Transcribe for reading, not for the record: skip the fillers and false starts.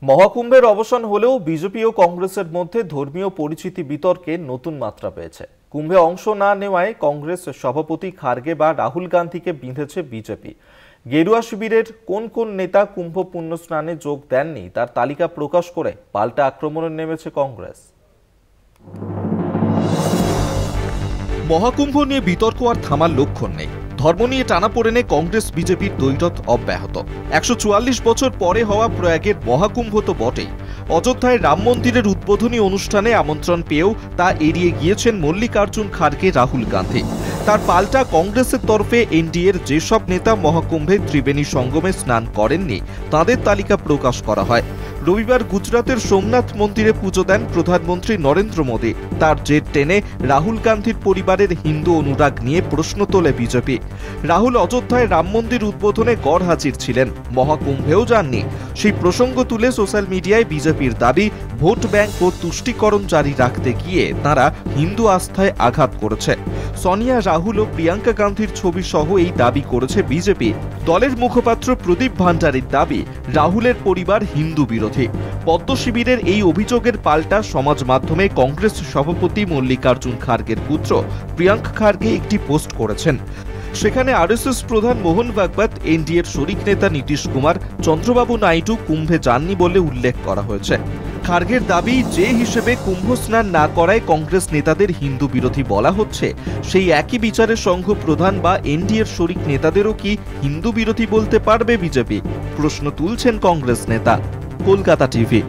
মহাকুম্ভের অবসান হলেও বিজেপি ও কংগ্রেসের মধ্যে ধর্মীয় পরিচিতি বিতর্কে নতুন মাত্রা পেয়েছে। কুম্ভে অংশ না নেওয়ায় কংগ্রেস সভাপতি খার্গে বা রাহুল গান্ধীকে বিঁধেছে বিজেপি। গেরুয়া শিবিরের কোন কোন নেতা কুম্ভ পুণ্য স্নানে যোগ দেননি তার তালিকা প্রকাশ করে পাল্টা আক্রমণে নেমেছে কংগ্রেস। মহাকুম্ভ নিয়ে বিতর্ক আর থামার লক্ষণ নেই। ধর্ম নিয়ে টানাপোড়েনে কংগ্রেস বিজেপির দ্বৈরথ অব্যাহত। ১৪৪ বছর পরে হওয়া প্রয়াগের মহাকুম্ভ তো বটেই, অযোধ্যায় রাম মন্দিরের উদ্বোধনী অনুষ্ঠানে আমন্ত্রণ পেয়েও তা এড়িয়ে গিয়েছেন মল্লিকার্জুন খার্গে রাহুল গান্ধী। তার পাল্টা কংগ্রেসের তরফে এনডিএর যেসব নেতা মহাকুম্ভে ত্রিবেণী সঙ্গমে স্নান করেননি তাদের তালিকা প্রকাশ করা হয়। রবিবার গুজরাতের সোমনাথ মন্দিরে পুজো দেন প্রধানমন্ত্রী নরেন্দ্র মোদী। তার জের টেনে রাহুল গান্ধীর পরিবারের হিন্দু অনুরাগ নিয়ে প্রশ্ন তোলে বিজেপি। রাহুল অযোধ্যায় রাম মন্দির উদ্বোধনে গড়হাজির ছিলেন, মহাকুম্ভেও যাননি। সেই প্রসঙ্গ তুলে সোশ্যাল মিডিয়ায় বিজেপির দাবি ভোট ব্যাংক ও তুষ্টিকরণ জারি রাখতে গিয়ে তারা হিন্দু আস্থায় আঘাত করেছে। সোনিয়া, রাহুল ও প্রিয়াঙ্কা গান্ধীর ছবি সহ এই দাবি করেছে বিজেপি। দলের মুখপাত্র প্রদীপ ভান্ডারীর দাবি রাহুলের পরিবার হিন্দু বিরোধী। পদ্ম শিবিরের এই অভিযোগের পাল্টা সমাজ মাধ্যমে কংগ্রেস সভাপতি মল্লিকার্জুন খার্গের পুত্র প্রিয়াঙ্ক খার্গে একটি পোস্ট করেছেন। সেখানে আরএসএস প্রধান মোহন ভাগবত, এনডিএর শরিক নেতা নীতিশ কুমার, চন্দ্রবাবু নাইডু কুম্ভে যাননি বলে উল্লেখ করা হয়েছে। খার্গের দাবি, যে হিসেবে কুম্ভ স্নান না করায় কংগ্রেস নেতাদের হিন্দু বিরোধী বলা হচ্ছে, সেই একই বিচারের সংঘ প্রধান বা এনডিএর শরিক নেতাদেরও কি হিন্দু বিরোধী বলতে পারবে বিজেপি? প্রশ্ন তুলছেন কংগ্রেস নেতা। কলকাতা টিভি।